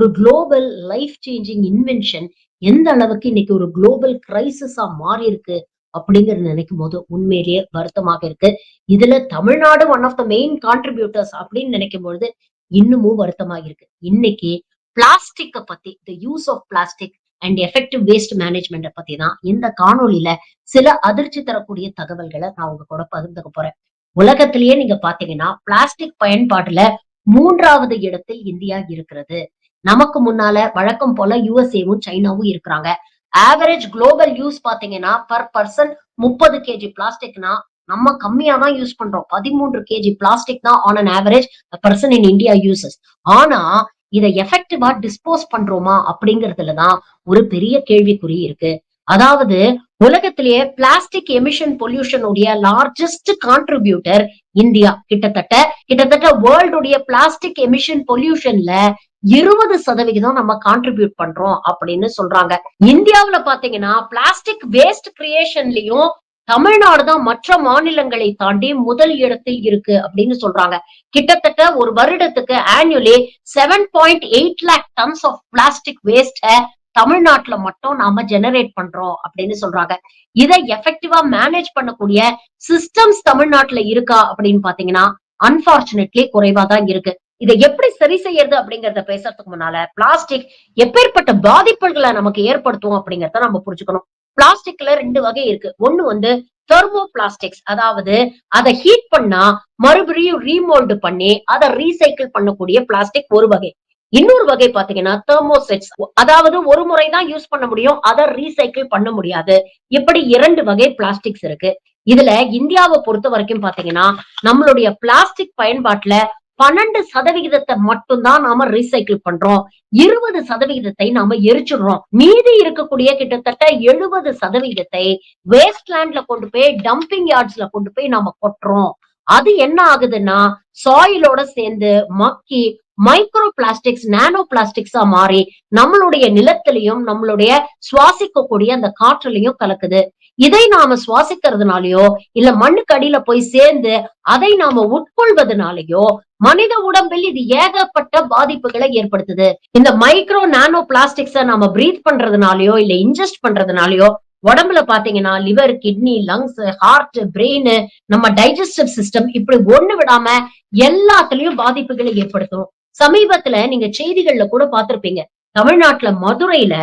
ஒரு global life changing invention எந்த அளவுக்கு இன்னைக்கு ஒரு குளோபல் கிரைசிஸா மாறி இருக்கு அப்படிங்கறது நினைக்கும் போது உண்மையிலேயே வருத்தமாக இருக்கு. இதுல Tamil Nadu one of the main contributors அப்படின்னு நினைக்கும் பொழுது இன்னமும் வருத்தமா இருக்கு. இன்னைக்கு பிளாஸ்டிக்க பத்தி the use of plastic and effective waste management பத்தி தான் இந்த காணொளியில சில அதிர்ச்சி தரக்கூடிய தகவல்களை நான் உங்க கூட பகிர்ந்துக்க போறேன். உலகத்திலேயே நீங்க பாத்தீங்கன்னா பிளாஸ்டிக் பயன்பாட்டுல 3வது இடத்தில் இந்தியா இருக்கிறது. நமக்கு முன்னால வழக்கம் போல யுஎஸ்ஏவும் சைனாவும் இருக்கிறாங்க. ஆவரேஜ் குளோபல் யூஸ் பாத்தீங்கன்னா பர் பர்சன் 30 கேஜி பிளாஸ்டிக்னா நம்ம கம்மியா தான் யூஸ் பண்றோம். 13 கேஜி பிளாஸ்டிக் தான் on an average person in India uses. ஆனா இதை எஃபெக்டிவா டிஸ்போஸ் பண்றோமா அப்படிங்கறதுலதான் ஒரு பெரிய கேள்விக்குறி இருக்கு. அதாவது உலகத்திலேயே பிளாஸ்டிக் எமிஷன் பொல்யூஷன் உடைய லார்ஜஸ்ட் கான்ட்ரிபியூட்டர் இந்தியா. கிட்டத்தட்ட வேர்ல்டுடைய பிளாஸ்டிக் எமிஷன் பொல்யூஷன்ல 20% நம்ம கான்ட்ரிபியூட் பண்றோம் அப்படின்னு சொல்றாங்க. இந்தியாவுல பாத்தீங்கன்னா பிளாஸ்டிக் வேஸ்ட் கிரியேஷன்லயும் தமிழ்நாடு தான் மற்ற மாநிலங்களை தாண்டி முதல் இடத்தில் இருக்கு அப்படின்னு சொல்றாங்க. கிட்டத்தட்ட ஒரு வருடத்துக்கு annually 7.8 lakh tons of plastic waste தமிழ்நாட்டுல மட்டும் நாம ஜெனரேட் பண்றோம் அப்படின்னு சொல்றாங்க. இதை எஃபெக்டிவா மேனேஜ் பண்ணக்கூடிய சிஸ்டம்ஸ் தமிழ்நாட்டுல இருக்கா அப்படின்னு பாத்தீங்கன்னா அன்பார்ச்சுனேட்லி குறைவா தான் இருக்கு. இதை எப்படி சரி செய்யறது அப்படிங்கறத பேசுறதுக்கு முன்னால பிளாஸ்டிக் எப்பேற்பட்ட பாதிப்புகளை நமக்கு ஏற்படுத்தும் அப்படிங்கறத நம்ம புரிஞ்சுக்கணும். பிளாஸ்டிக்ல 2 வகை இருக்கு. ஒண்ணு வந்து தெர்மோ பிளாஸ்டிக்ஸ், அதாவது அதை ஹீட் பண்ணா மறுபடியும் ரீமோல்டு பண்ணி அதை ரீசைக்கிள் பண்ணக்கூடிய பிளாஸ்டிக் ஒரு வகை. இன்னொரு வகை பாத்தீங்கன்னா தெர்மோசெட்ஸ், அதாவது ஒரு முறைதான் யூஸ் பண்ண முடியும், அதை ரீசைக்கிள் பண்ண முடியாது. இப்படி 2 வகை பிளாஸ்டிக்ஸ் இருக்கு. இதுல இந்தியாவை பொறுத்த வரைக்கும் பாத்தீங்கன்னா நம்மளுடைய பிளாஸ்டிக் பயன்பாட்டுல 12% மட்டும்தான் நாம ரீசைக்கிள் பண்றோம். 20% நாம எரிச்சிடுறோம். மீதி இருக்கக்கூடிய கிட்டத்தட்ட 70% வேஸ்ட் லேண்ட்ல கொண்டு போய் டம்பிங் யார்ட்ஸ்ல கொண்டு போய் நாம கொட்டுறோம். அது என்ன ஆகுதுன்னா சாயிலோட சேர்ந்து மக்கி மைக்ரோ பிளாஸ்டிக்ஸ், நானோ பிளாஸ்டிக்ஸா மாறி நம்மளுடைய நிலத்திலையும் நம்மளுடைய சுவாசிக்கக்கூடிய அந்த காற்றுலையும் கலக்குது. இதை நாம சுவாசிக்கிறதுனாலயோ இல்ல மண்ணுக்கு அடியில போய் சேர்ந்து அதை நாம உட்கொள்வதனாலயோ மனித உடம்பில் இது ஏகப்பட்ட பாதிப்புகளை ஏற்படுத்துது. இந்த மைக்ரோ நானோ பிளாஸ்டிக்ஸ நாம பிரீத் பண்றதுனாலயோ இல்ல இன்ஜெஸ்ட் பண்றதுனாலயோ உடம்புல பாத்தீங்கன்னா liver, kidney, lungs, heart, brain, நம்ம டைஜஸ்டிவ் சிஸ்டம் இப்படி ஒண்ணு விடாம எல்லாத்துலயும் பாதிப்புகளை ஏற்படுத்தும். சமீபத்துல நீங்க செய்திகள்ல கூட பார்த்திருப்பீங்க. தமிழ்நாட்டுல மதுரையில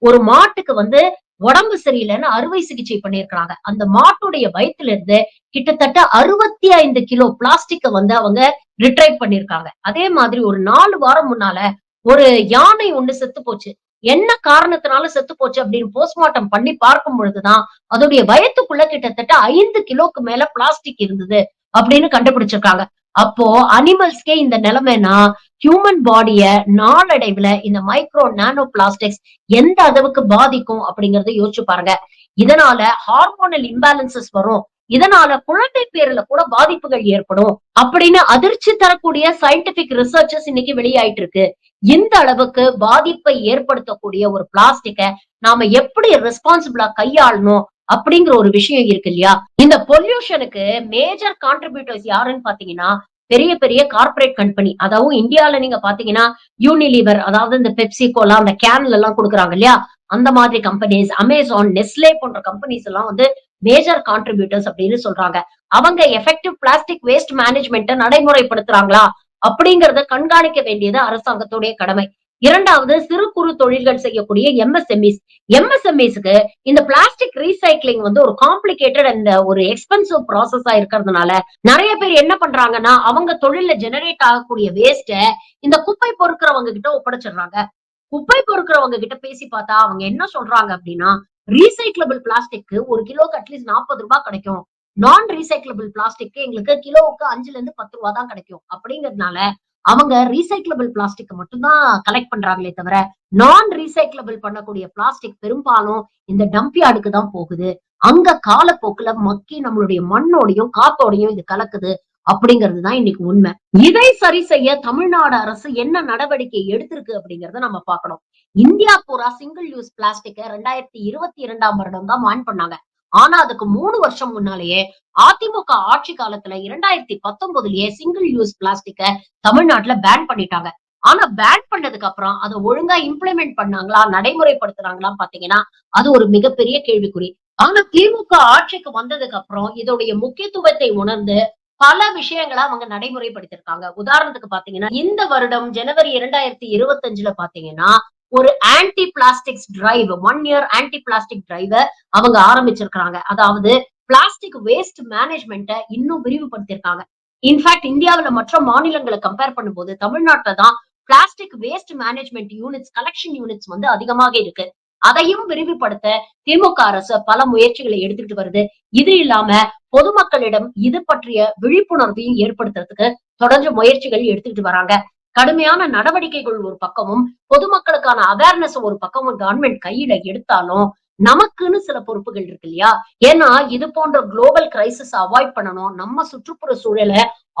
ஒரு மாட்டுக்கு உடம்பு சரியில்லைன்னு அறுவை சிகிச்சை பண்ணிருக்காங்க. அந்த மாட்டுடைய வயித்துல இருந்து கிட்டத்தட்ட 65 கிலோ பிளாஸ்டிக்க அவங்க ரிட்ரைவ் பண்ணிருக்காங்க. அதே மாதிரி ஒரு 4 வாரம் முன்னால ஒரு யானை ஒண்ணு செத்து போச்சு. என்ன காரணத்தினால செத்து போச்சு அப்படின்னு போஸ்ட்மார்ட்டம் பண்ணி பார்க்கும் பொழுதுதான் அதோடைய வயத்துக்குள்ள கிட்டத்தட்ட 5 கிலோக்கு மேல பிளாஸ்டிக் இருந்தது அப்படின்னு கண்டுபிடிச்சிருக்காங்க. அப்போ அனிமல்ஸ்க்கே இந்த நிலைமைனா ஹியூமன் பாடிய நாளடைவுல இந்த மைக்ரோ நானோ பிளாஸ்டிக்ஸ் எந்த அளவுக்கு பாதிக்கும் அப்படிங்கறத யோசிச்சு பாருங்க. இதனால ஹார்மோனல் இம்பேலன்சஸ் வரும். இதனால குழந்தை பேருல கூட பாதிப்புகள் ஏற்படும் அப்படின்னு அதிர்ச்சி தரக்கூடிய சயின்டிபிக் ரிசர்ச்சஸ் இன்னைக்கு வெளியாயிட்டு இருக்கு. இந்த அளவுக்கு பாதிப்பை ஏற்படுத்தக்கூடிய ஒரு பிளாஸ்டிக்க நாம எப்படி ரெஸ்பான்சிபிளா கையாளணும் அப்படிங்கிற ஒரு விஷயம் இருக்கு இல்லையா? இந்த பொல்யூஷனுக்கு மேஜர் கான்ட்ரிபியூட்டர்ஸ் யாருன்னு பாத்தீங்கன்னா பெரிய பெரிய கார்பரேட் கம்பெனி. அதாவது இந்தியால நீங்க பாத்தீங்கன்னா யூனிலிவர், அதாவது இந்த பெப்சி கோலா அந்த கேன்ல எல்லாம் கொடுக்குறாங்க இல்லையா, அந்த மாதிரி கம்பெனிஸ், அமேசான், நெஸ்லே போன்ற கம்பெனிஸ் எல்லாம் மேஜர் கான்ட்ரிபியூட்டர்ஸ் அப்படின்னு சொல்றாங்க. அவங்க எஃபெக்டிவ் பிளாஸ்டிக் வேஸ்ட் மேனேஜ்மெண்ட்டை நடைமுறைப்படுத்துறாங்களா அப்படிங்கறத கண்காணிக்க வேண்டியது அரசாங்கத்துடைய கடமை. இரண்டாவது, சிறு குறு தொழில்கள் செய்யக்கூடிய எம்எஸ்எம்இஸ். எம்எஸ்எம்இஸ்க்கு இந்த பிளாஸ்டிக் ரீசைக்ளிங் ஒரு காம்ப்ளிகேட்டட் அண்ட் ஒரு எக்ஸ்பென்சிவ் ப்ராசஸா இருக்கிறதுனால நிறைய பேர் என்ன பண்றாங்கன்னா அவங்க தொழில ஜெனரேட் ஆகக்கூடிய வேஸ்ட இந்த குப்பை பொறுக்கிறவங்க கிட்ட ஒப்படைச்சிடுறாங்க. குப்பை பொறுக்கிறவங்க கிட்ட பேசி பார்த்தா அவங்க என்ன சொல்றாங்க அப்படின்னா, ரீசைக்கிளபிள் பிளாஸ்டிக் ஒரு கிலோக்கு அட்லீஸ்ட் 40 ரூபாய் கிடைக்கும். நான் ரீசைக்கிளபிள் பிளாஸ்டிக் எங்களுக்கு கிலோவுக்கு 5ல இருந்து 10 ரூபாய் தான் கிடைக்கும். அப்படிங்கறதுனால அவங்க ரீசைக்கிளபிள் பிளாஸ்டிக் மட்டும் தான் கலெக்ட் பண்றாங்களே தவிர நான் ரீசைக்கிளபிள் பண்ணக்கூடிய பிளாஸ்டிக் பெரும்பாலும் இந்த டம்ப் யார்டுக்கு தான் போகுது. அங்க காலப்போக்குல மக்கி நம்மளுடைய மண்ணோடையும் காத்தோடையும் இது கலக்குது அப்படிங்கிறதுதான் இன்னைக்கு உண்மை. இதை சரி செய்ய தமிழ்நாடு அரசு என்ன நடவடிக்கை எடுத்திருக்கு அப்படிங்கறத நம்ம பார்க்கணும். இந்தியா பூரா சிங்கிள் யூஸ் பிளாஸ்டிக்க 2022ஆம் வருடம் தான் பேன் பண்ணாங்க. ஆனா அதுக்கு 3 வருஷம் முன்னாலேயே அதிமுக ஆட்சி காலத்துல 2019லயே சிங்கிள் யூஸ் பிளாஸ்டிக்க தமிழ்நாட்டுல பேன் பண்ணிட்டாங்க. ஆனா பேன் பண்ணதுக்கு அப்புறம் அத ஒழுங்கா இம்ப்ளிமெண்ட் பண்ணாங்களா, நடைமுறைப்படுத்துனாங்களா பாத்தீங்கன்னா, அது ஒரு மிகப்பெரிய கேள்விக்குறி. ஆனா திமுக ஆட்சிக்கு வந்ததுக்கு அப்புறம் இதோடைய முக்கியத்துவத்தை உணர்ந்து பல விஷயங்கள அவங்க நடைமுறைப்படுத்தியிருக்காங்க. உதாரணத்துக்கு பாத்தீங்கன்னா, இந்த வருடம் ஜனவரி 2025ல பாத்தீங்கன்னா, ஒரு anti plastics drive 1 year anti plastic டிரைவ அவங்க ஆரம்பிச்சிருக்காங்க. அதாவது பிளாஸ்டிக் வேஸ்ட் மேனேஜ்மென்ட்ட இன்னும் விரிவுபடுத்தியிருக்காங்க. இன்ஃபாக்ட் இந்தியாவுல மற்ற மாநிலங்கள கம்பேர் பண்ணும்போது தமிழ்நாட்டுல தான் plastic waste management units, collection units வந்து அதிகமாக இருக்கு. அதையும் விரிவுபடுத்த திமுக அரசு பல முயற்சிகளை எடுத்துட்டு வருது. இது இல்லாம பொதுமக்களிடம் இது பற்றிய விழிப்புணர்வையும் ஏற்படுத்துறதுக்கு தொடர்ந்து முயற்சிகள் எடுத்துக்கிட்டு வராங்க. கடுமையான நடவடிக்கைகள் ஒரு பக்கமும், பொதுமக்களுக்கான அவேர்னஸ் ஒரு பக்கமும் கவர்ன்மெண்ட் கையில எடுத்தாலும், நமக்குன்னு சில பொறுப்புகள் இருக்கு இல்லையா? ஏன்னா, இது போன்ற குளோபல் கிரைசிஸ் அவாய்ட் பண்ணணும். நம்ம சுற்றுப்புற சூழல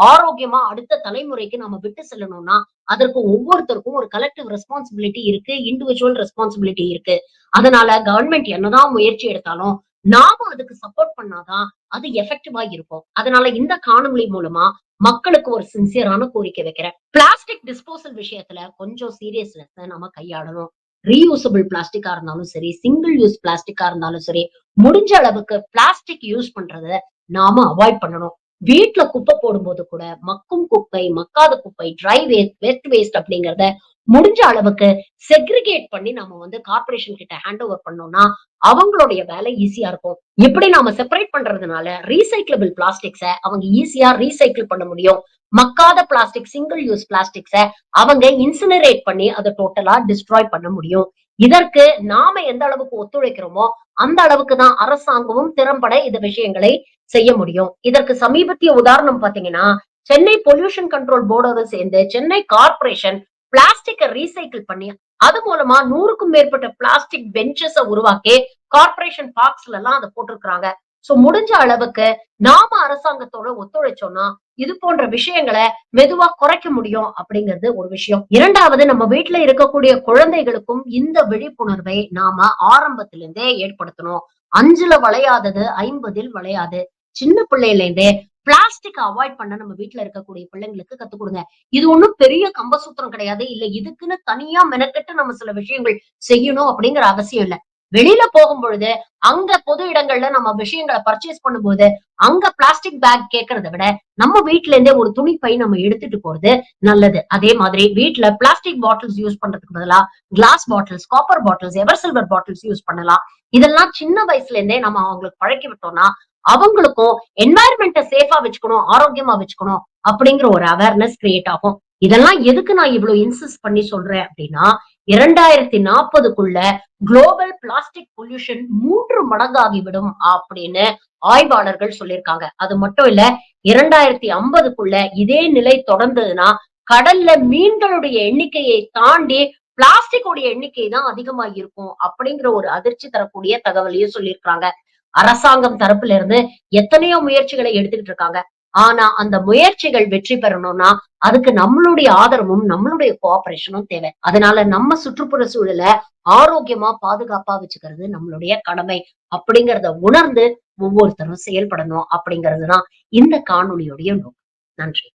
ஆரோக்கியமா அடுத்த தலைமுறைக்கு நம்ம விட்டு செல்லணும்னா, அதற்கு ஒவ்வொருத்தருக்கும் ஒரு கலெக்டிவ் ரெஸ்பான்சிபிலிட்டி இருக்கு. இண்டிவிஜுவல் ரெஸ்பான்சிபிலிட்டி இருக்கு. அதனால கவர்ன்மெண்ட் என்னதான் முயற்சி எடுத்தாலும், நாம அதுக்கு சப்போர்ட் பண்ணாதான் அது எஃபெக்டிவா இருக்கும். அதனால இந்த காணொளி மூலமா மக்களுக்கு ஒரு சின்சியரான கோரிக்கை வைக்கிறேன். பிளாஸ்டிக் டிஸ்போசல் விஷயத்துல கொஞ்சம் சீரியஸ்னஸ் நம்ம கையாளணும். ரீயூசபிள் பிளாஸ்டிக்கா இருந்தாலும் சரி, சிங்கிள் யூஸ் பிளாஸ்டிக்கா இருந்தாலும் சரி, முடிஞ்ச அளவுக்கு பிளாஸ்டிக் யூஸ் பண்றத நாம அவாய்ட் பண்ணணும். வீட்ல குப்பை போடும்போது கூட மக்கும் குப்பை, மக்காத குப்பை, ட்ரை வேஸ்ட், வெட் வேஸ்ட் அப்படிங்கிறத முடிஞ்ச அளவுக்கு செக்ரிகேட் பண்ணி நம்ம வந்து கார்ப்பரேஷன் கிட்ட ஹேண்ட் ஓவர் பண்ணோம்னா, அவங்களுடைய வேலை ஈஸியா இருக்கும். இப்படி நாம செப்பரேட் பண்றதுனால ரீசைக்கிளபிள் பிளாஸ்டிக்ஸ அவங்க ஈஸியா ரீசைக்கிள் பண்ண முடியும். மக்காத பிளாஸ்டிக், சிங்கிள் யூஸ் பிளாஸ்டிக்ஸ அவங்க இன்சினரேட் பண்ணி அத டோட்டலா டிஸ்ட்ராய் பண்ண முடியும். இதற்கு நாம எந்த அளவுக்கு ஒத்துழைக்கிறோமோ, அந்த அளவுக்கு தான் அரசாங்கமும் திறம்பட இந்த விஷயங்களை செய்ய முடியும். இதற்கு சமீபத்திய உதாரணம் பார்த்தீங்கன்னா, சென்னை பொல்யூஷன் கண்ட்ரோல் போர்டோட சேர்ந்து சென்னை கார்ப்பரேஷன் பிளாஸ்டிக்க ரீசைக்கிள் பண்ணி, அது மூலமா 100க்கும் மேற்பட்ட பிளாஸ்டிக் பெஞ்சஸ உருவாக்கி கார்ப்பரேஷன் பார்க்ஸ்ல எல்லாம் அத போட்டிருக்காங்க. சோ முடிஞ்ச அளவுக்கு நாம அரசாங்கத்தோட ஒத்துழைச்சோம்னா, இது போன்ற விஷயங்கள மெதுவா குறைக்க முடியும் அப்படிங்கிறது ஒரு விஷயம். 2வது நம்ம வீட்ல இருக்கக்கூடிய குழந்தைகளுக்கும் இந்த விழிப்புணர்வை நாம ஆரம்பத்திலிருந்தே ஏற்படுத்தணும். 5ல வளையாதது 50ல் வளையாது. சின்ன பிள்ளையில இருந்தே பிளாஸ்டிக் அவாய்ட் பண்ண நம்ம வீட்ல இருக்கக்கூடிய பிள்ளைங்களுக்கு கத்துக் கொடுங்க. இது ஒண்ணும் பெரிய கம்பசூத்திரம் கிடையாது. இல்ல இதுக்குன்னு தனியா மெனக்கெட்டு நம்ம சில விஷயங்கள் செய்யணும் அப்படிங்கிற அவசியம் இல்ல. வெளியில போகும்பொழுது, அங்க பொது இடங்கள்ல நம்ம விஷயங்கள பர்ச்சேஸ் பண்ணும்போது, அங்க பிளாஸ்டிக் பேக் கேட்கிறத விட, நம்ம வீட்ல இருந்தே ஒரு துணி பை நம்ம எடுத்துட்டு போறது நல்லது. அதே மாதிரி வீட்ல பிளாஸ்டிக் பாட்டில்ஸ் யூஸ் பண்றதுக்கு பதிலா, class bottles, copper bottles, ever silver bottles use பண்ணலாம். இதெல்லாம் சின்ன வயசுல இருந்தே நம்ம அவங்களுக்கு பழக்கி விட்டோம்னா, அவங்களுக்கும் என்வாயர்மெண்ட்ட சேஃபா வச்சுக்கணும், ஆரோக்கியமா வச்சுக்கணும் அப்படிங்கிற ஒரு அவேர்னஸ் கிரியேட் ஆகும். இதெல்லாம் எதுக்கு நான் இவ்ளோ இன்சிஸ்ட் பண்ணி சொல்றேன் அப்படின்னா, 2040க்குள்ள குளோபல் பிளாஸ்டிக் பொல்யூஷன் 3 மடங்காகிவிடும் அப்படின்னு ஆய்வாளர்கள் சொல்லியிருக்காங்க. அது மட்டும் இல்ல 2050க்குள்ள இதே நிலை தொடர்ந்ததுன்னா, கடல்ல மீன்களுடைய எண்ணிக்கையை தாண்டி பிளாஸ்டிக் உடைய எண்ணிக்கை தான் அதிகமா இருக்கும் அப்படிங்கிற ஒரு அதிர்ச்சி தரக்கூடிய தகவலையும் சொல்லியிருக்காங்க. அரசாங்கம் தரப்புல இருந்து எத்தனையோ முயற்சிகளை எடுத்துக்கிட்டு இருக்காங்க. ஆனா அந்த முயற்சிகள் வெற்றி பெறணும்னா, அதுக்கு நம்மளுடைய ஆதரவும், நம்மளுடைய கோஆப்பரேஷனும் தேவை. அதனால நம்ம சுற்றுப்புற சூழல ஆரோக்கியமா, பாதுகாப்பா வச்சுக்கிறது நம்மளுடைய கடமை. அப்படிங்கிறத உணர்ந்து ஒவ்வொருத்தரும் செயல்படணும் அப்படிங்கிறது தான் இந்த காணொளியுடைய நோக்கம். நன்றி.